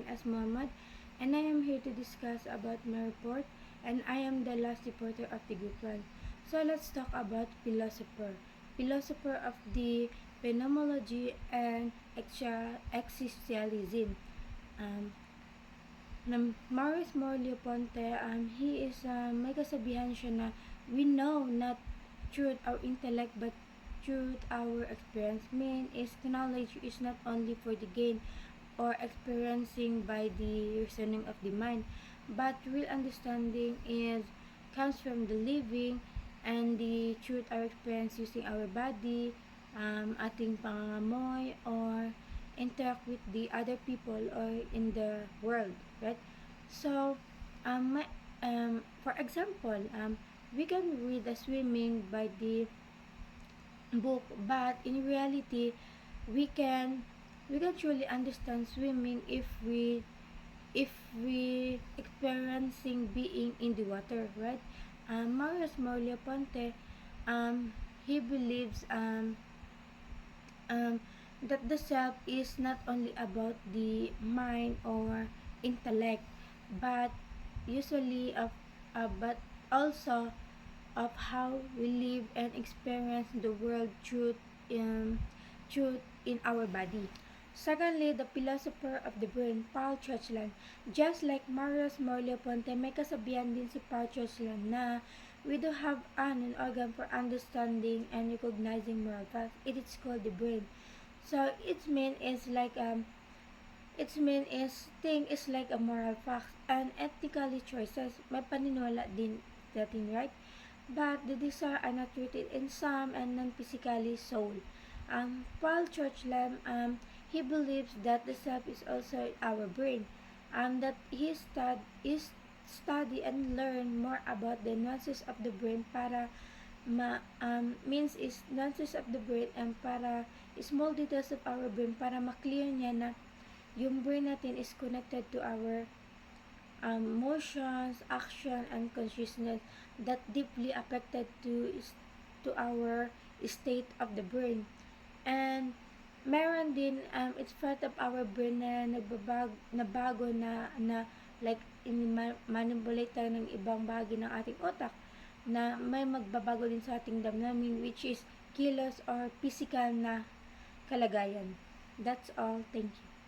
name is Mohammed, and I am here to discuss about my report, and I am the last reporter of the group 1. So let's talk about philosopher of the phenomenology and existentialism. Um, Maurice Merleau-Ponty, he is, may kasabihan siya na we know not through our intellect but through our experience. Mean is knowledge is not only for the gain or experiencing by the reasoning of the mind, but real understanding is comes from the living and the truth our experience using our body, ating pangangamoy, or interact with the other people or in the world, right? So, for example, we can read a swimming by the book, but in reality, we can we can truly understand swimming if we experiencing being in the water, right? Marius Merleau-Ponty, he believes um, that the self is not only about the mind or intellect, but usually but also of how we live and experience the world truth in our body. Secondly, the philosopher of the brain, Paul Churchland. Just like Marius Merleau-Ponty, may kasabihan din si Paul Churchland na we do have an organ for understanding and recognizing moral facts. It is called the brain. So its main is thing is like a moral fact and ethically choices. May paniniwala din dating, right? But the desire are not rooted in some and non-physically soul. Paul Churchland, he believes that the self is also our brain, that he study and learn more about the nuances of the brain para means is nuances of the brain and para small details of our brain para ma-clear niya na yung brain natin is connected to our emotions, action, and consciousness that deeply affected to our state of the brain. And meron din, it's part of our brain na bago na like manipulate tayo ng ibang bahagi ng ating otak na may magbabago din sa ating damdamin, which is kilos or physical na kalagayan. That's all. Thank you.